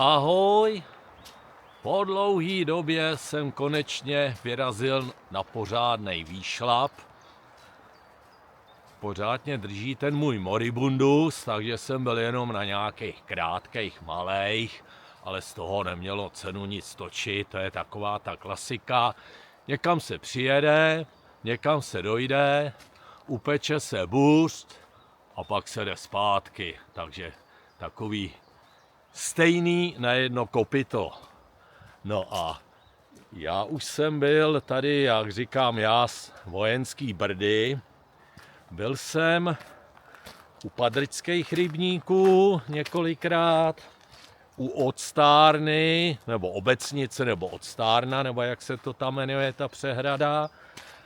Ahoj, po dlouhé době jsem konečně vyrazil na pořádnej výšlap. Pořádně drží ten můj moribundus, takže jsem byl jenom na nějakých krátkých, malejch, ale z toho nemělo cenu nic točit, to je taková ta klasika. Někam se přijede, někam se dojde, upeče se burst a pak se jde zpátky, takže takový stejný na jedno kopyto. No a já už jsem byl tady, jak říkám já, z vojenský Brdy. Byl jsem u Padrčských rybníků několikrát, u Odstárny, nebo Obecnice, nebo Odstárna, nebo jak se to tam jmenuje, ta přehrada.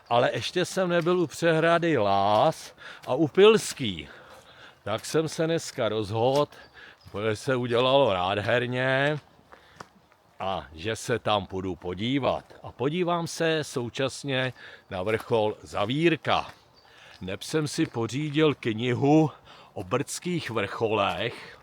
Ale ještě jsem nebyl u přehrady Lás a u Pilský. Tak jsem se dneska rozhodl, protože se udělalo nádherně a že se tam půjdu podívat. A podívám se současně na vrchol Zavírka. Neb jsem si pořídil knihu o brdských vrcholech.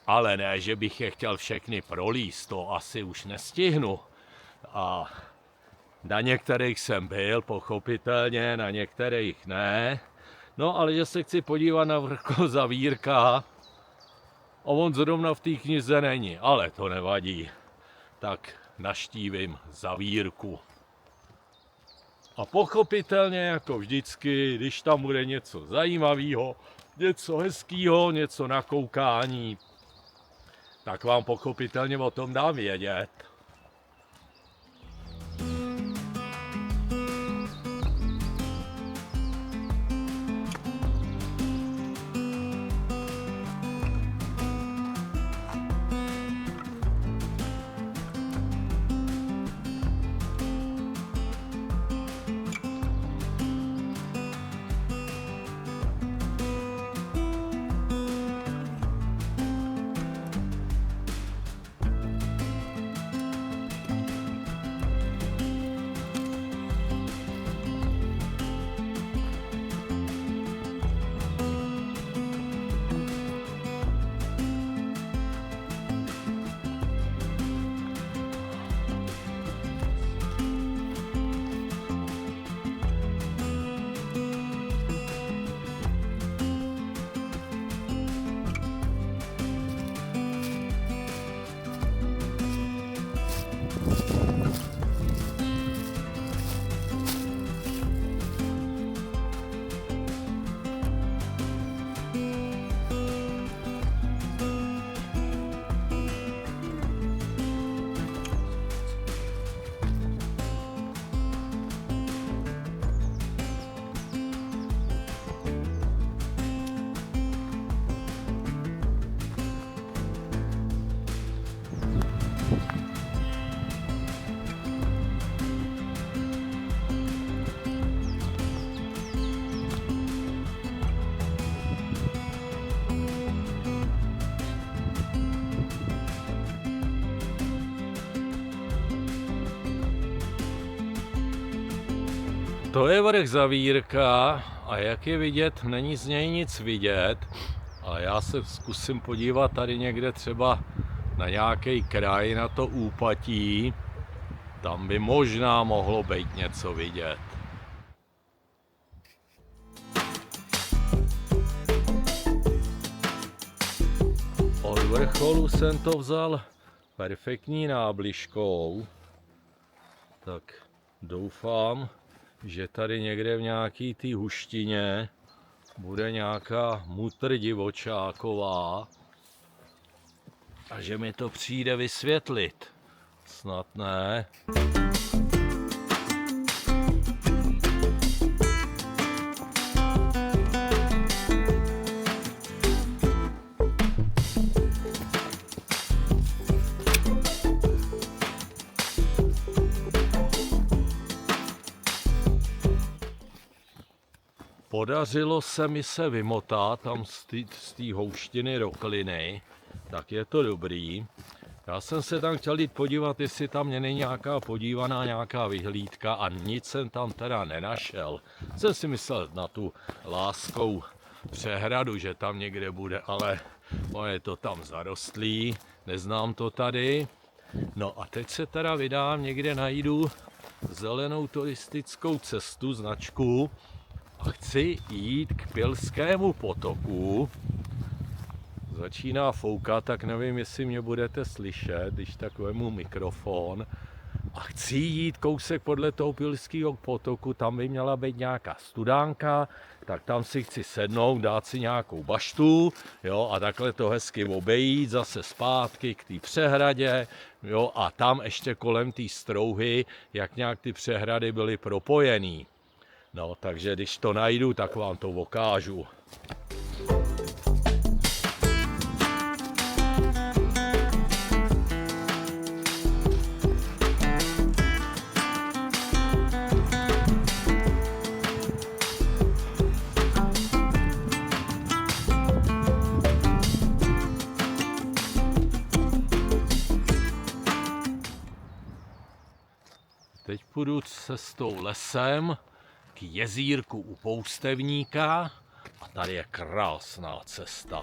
Ale ne, že bych je chtěl všechny prolíst, to asi už nestihnu. A na některých jsem byl, pochopitelně, na některých ne. No, ale že se chci podívat na vrchol Zavírka a on zrovna v té knize není, ale to nevadí. Tak naštívím Zavírku. A pochopitelně, jako vždycky, když tam bude něco zajímavého, něco hezkého, něco na koukání, tak vám pochopitelně o tom dám vědět. To je vrch Zavírka a jak je vidět, není z něj nic vidět. A já se zkusím podívat tady někde třeba na nějaký kraj, na to úpatí. Tam by možná mohlo být něco vidět. Od vrcholu jsem to vzal perfektní nábližkou. Tak doufám, že tady někde v nějaký té huštině bude nějaká mutr divočáková a že mi to přijde vysvětlit. Snad ne. Podařilo se mi se vymotat tam z té houštiny rokliny, tak je to dobrý. Já jsem se tam chtěl jít podívat, jestli tam není nějaká podívaná, nějaká vyhlídka a nic jsem tam teda nenašel. Jsem si myslel na tu Láskou přehradu, že tam někde bude, ale je to tam zarostlý, neznám to tady. No a teď se teda vydám, někde najdu zelenou turistickou cestu, značku a chci jít k Pilskému potoku. Začíná foukat, tak nevím, jestli mě budete slyšet, když tak vemu mikrofon. A chci jít kousek podle toho Pilského potoku, tam by měla být nějaká studánka, tak tam si chci sednout, dát si nějakou baštu, jo, a takhle to hezky obejít, zase zpátky k té přehradě, jo, a tam ještě kolem té strouhy, jak nějak ty přehrady byly propojený. No, takže když to najdu, tak vám to ukážu. Teď půjdu cestou lesem k jezírku u Poustevníka a tady je krásná cesta.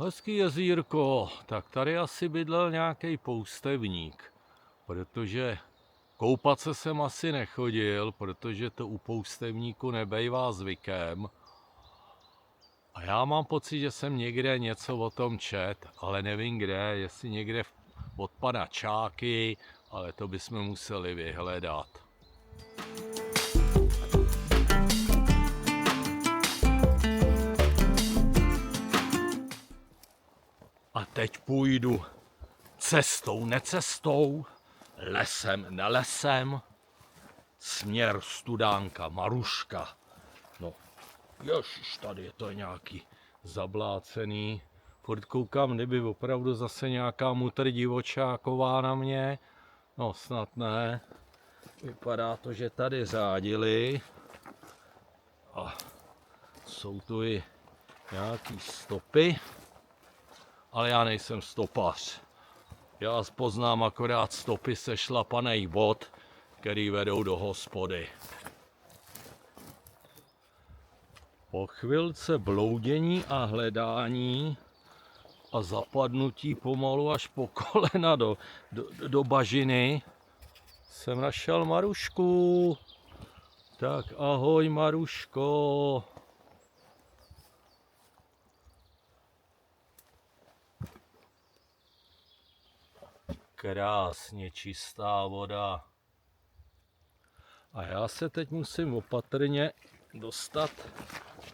Hezký jezírko, tak tady asi bydlel nějaký poustevník, protože koupat se sem asi nechodil, protože to u poustevníku nebejvá zvykem. A já mám pocit, že jsem někde něco o tom čet, ale nevím kde, jestli někde od pana Čáky, ale to bychom museli vyhledat. A teď půjdu cestou, necestou, lesem, nelesem, směr Studánka, Maruška. No, ježiš, tady je to nějaký zablácený. Furt koukám, kdyby opravdu zase nějaká mutr divočáková na mě. No, snad ne. Vypadá to, že tady řádili. A jsou tu i nějaký stopy. Ale já nejsem stopař. Já poznám akorát stopy sešlapaných bot, který vedou do hospody. Po chvilce bloudění a hledání a zapadnutí pomalu až po kolena do bažiny jsem našel Marušku. Tak ahoj Maruško. Krásně čistá voda. A já se teď musím opatrně dostat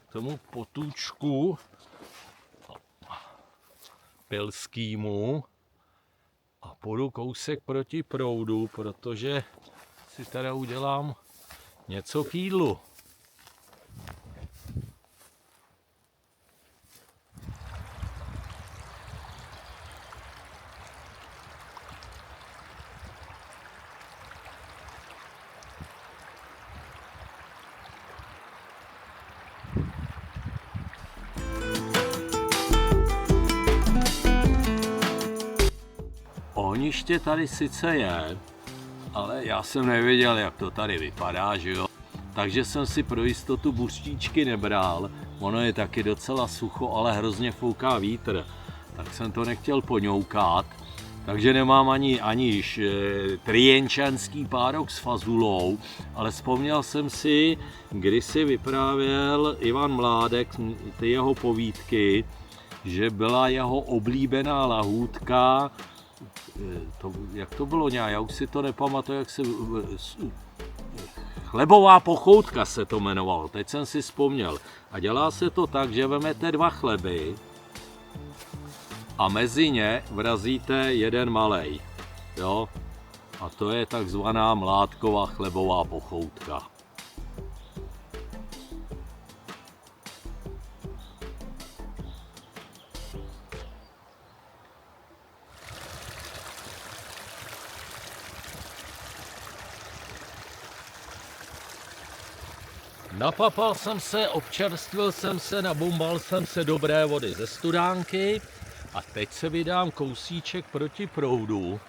k tomu potůčku Pilskýmu a půjdu kousek proti proudu, protože si teda udělám něco k jídlu. Ohniště tady sice je, ale já jsem nevěděl, jak to tady vypadá, že jo. Takže jsem si pro jistotu buřtíčky nebral. Ono je taky docela sucho, ale hrozně fouká vítr. Tak jsem to nechtěl poňoukat. Takže nemám ani trienčanský párok s fazulou, ale vzpomněl jsem si, když si vyprávěl Ivan Mládek ty jeho povídky, že byla jeho oblíbená lahůdka, jak to bylo nějak, já už si to nepamatuju, jak se... Chlebová pochoutka se to jmenovalo, teď jsem si vzpomněl. A dělá se to tak, že vezmete 2 chleby a mezi ně vrazíte jeden malej. Jo? A to je takzvaná mládková chlebová pochoutka. Napapal jsem se, občerstvil jsem se, nabumbal jsem se dobré vody ze studánky a teď se vydám kousíček proti proudu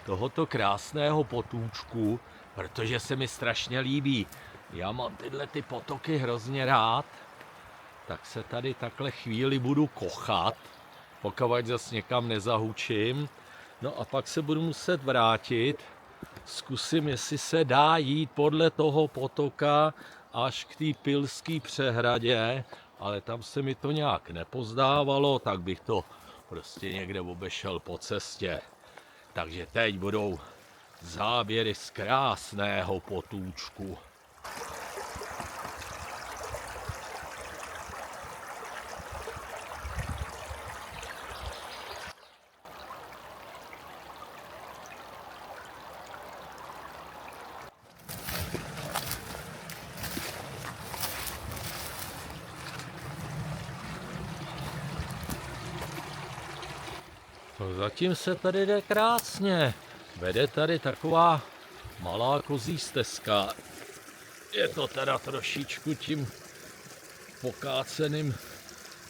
tohoto krásného potůčku, protože se mi strašně líbí. Já mám tyhle ty potoky hrozně rád, tak se tady takhle chvíli budu kochat, pokud zase někam nezahučím. No a pak se budu muset vrátit, zkusím, jestli se dá jít podle toho potoka až k té Pilské přehradě, ale tam se mi to nějak nepozdávalo, tak bych to prostě někde obešel po cestě. Takže teď budou záběry z krásného potůčku. No, zatím se tady jde krásně. Vede tady taková malá kozí stezka. Je to teda trošičku tím pokáceným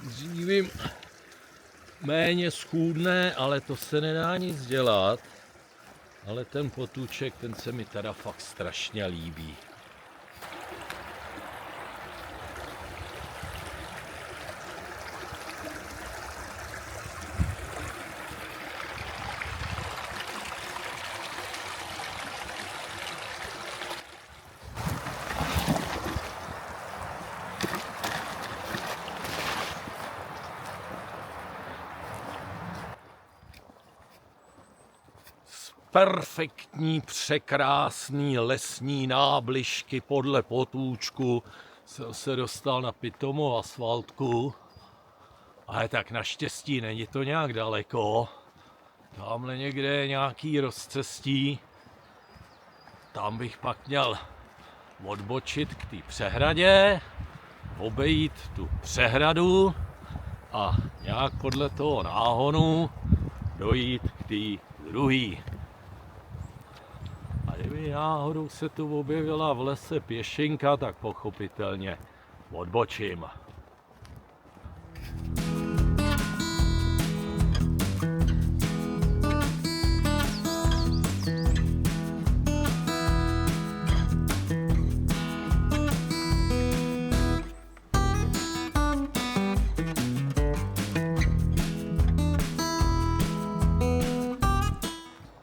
dřívím méně schůdné, ale to se nedá nic dělat. Ale ten potůček, ten se mi teda fakt strašně líbí. Perfektní, překrásný lesní nábližky podle potůčku jsem se dostal na pitomou asfaltku, ale tak naštěstí není to nějak daleko. Tamhle někde je nějaký rozcestí, tam bych pak měl odbočit k té přehradě, obejít tu přehradu a nějak podle toho náhonu dojít k té druhé. Kdyby náhodou se tu objevila v lese pěšinka, tak pochopitelně odbočím.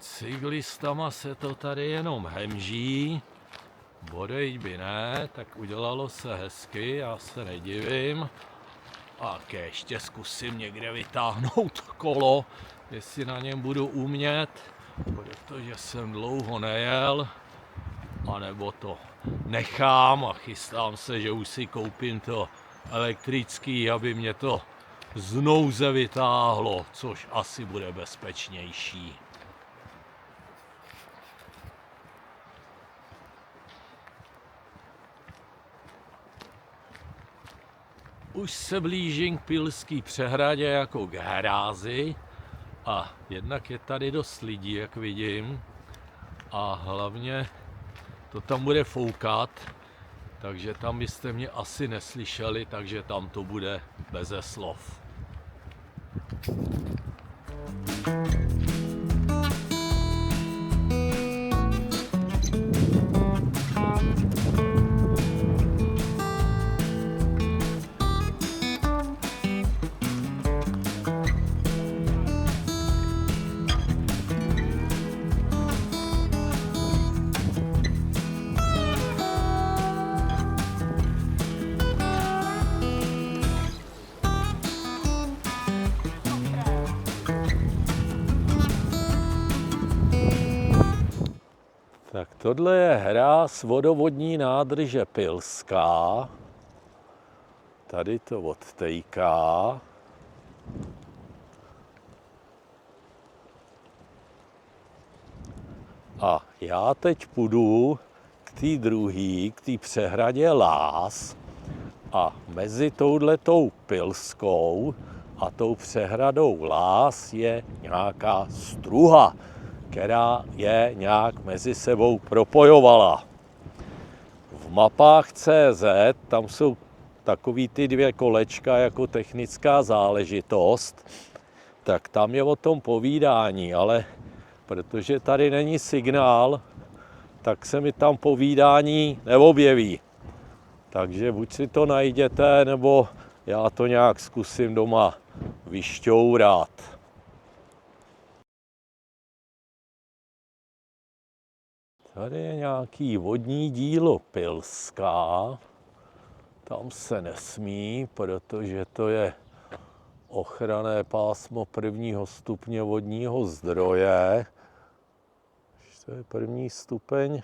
Cyklistama se to tady jenom hemží, bodejť by ne, tak udělalo se hezky, já se nedivím. A ještě zkusím někde vytáhnout kolo, jestli na něm budu umět, protože jsem dlouho nejel, anebo to nechám a chystám se, že už si koupím to elektrický, aby mě to z nouze vytáhlo, což asi bude bezpečnější. Už se blížím k Pilské přehradě jako k hrázi a jednak je tady dost lidí, jak vidím, a hlavně to tam bude foukat, takže tam byste mě asi neslyšeli, takže tam to bude beze slov. Tak tohle je hráz vodovodní nádrže Pilská. Tady to odtejká. A já teď půjdu k té druhé, k té přehradě Lás a mezi touhletou Pilskou a tou přehradou Lás je nějaká struha, která je nějak mezi sebou propojovala. V mapách CZ tam jsou takový ty 2 kolečka jako technická záležitost, tak tam je o tom povídání, ale protože tady není signál, tak se mi tam povídání neobjeví. Takže buď si to najděte, nebo já to nějak zkusím doma vyšťourat. Tady je nějaký vodní dílo Pilská. Tam se nesmí, protože to je ochranné pásmo 1. stupně vodního zdroje. To je 1. stupeň.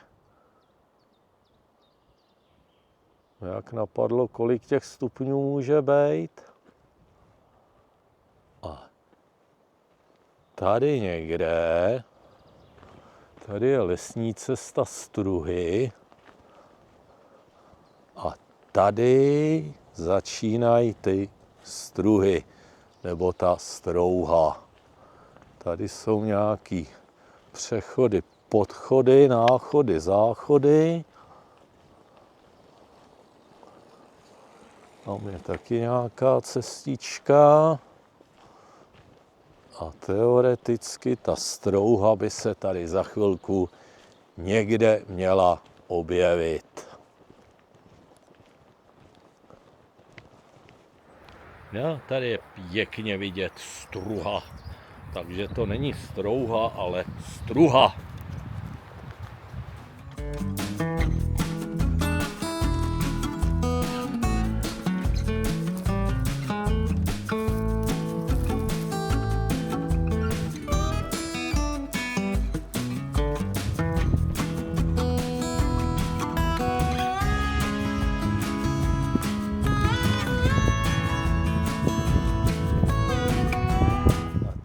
Jak napadlo, kolik těch stupňů může být? A tady někde, tady je lesní cesta Struhy a tady začínají ty struhy, nebo ta strouha. Tady jsou nějaký přechody, podchody, náchody, záchody. Tam je taky nějaká cestička. A teoreticky ta strouha by se tady za chvilku někde měla objevit. No, tady je pěkně vidět struha. Takže to není strouha, ale struha.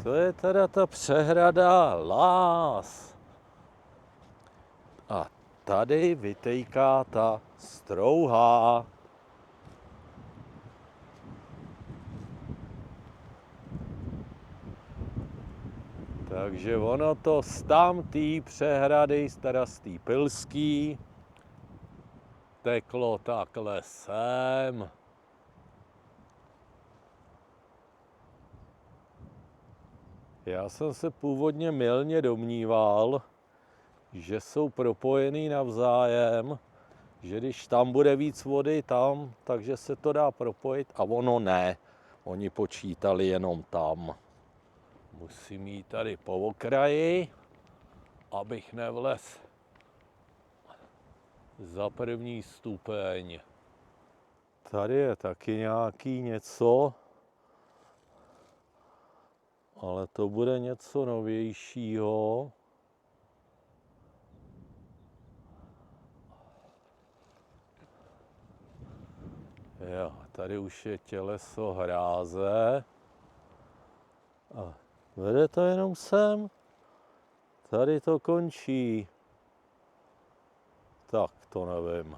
To je teda ta přehrada Lás. A tady vytejká ta strouha. Takže ono to z tamtý přehrady, teda z té Pilský, teklo takhle sem. Já jsem se původně mylně domníval, že jsou propojený navzájem, že když tam bude víc vody tam, takže se to dá propojit a ono ne. Oni počítali jenom tam. Musím jít tady po okraji, abych nevlez za 1. stupeň. Tady je taky nějaký něco, ale to bude něco novějšího. Jo, tady už je těleso hráze. A vede to jenom sem. Tady to končí. Tak, to nevím.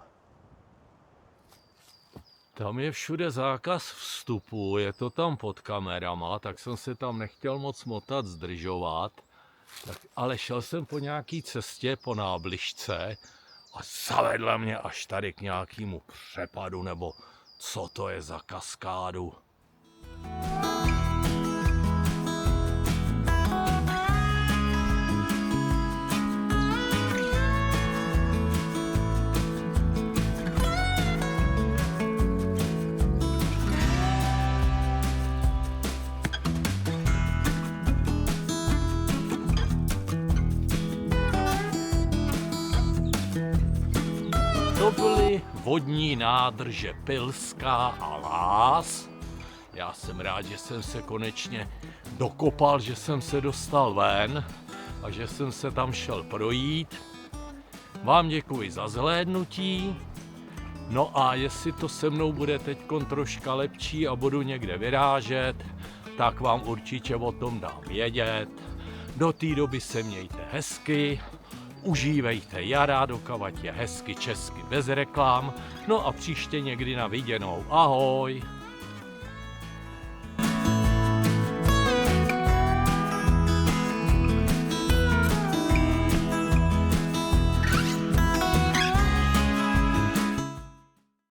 Tam je všude zákaz vstupu, je to tam pod kamerama, tak jsem se tam nechtěl moc motat, zdržovat. Tak, ale šel jsem po nějaký cestě, po nábližce a zavedla mě až tady k nějakému přepadu, nebo co to je za kaskádu. To byly vodní nádrže Pilská a Lás. Já jsem rád, že jsem se konečně dokopal, že jsem se dostal ven a že jsem se tam šel projít. Vám děkuji za zhlédnutí. No a jestli to se mnou bude teďkon troška lepší a budu někde vyrážet, tak vám určitě o tom dám vědět. Do té doby se mějte hezky, užívejte jara, dokavať je hezky česky bez reklám, no a příště někdy na viděnou. Ahoj!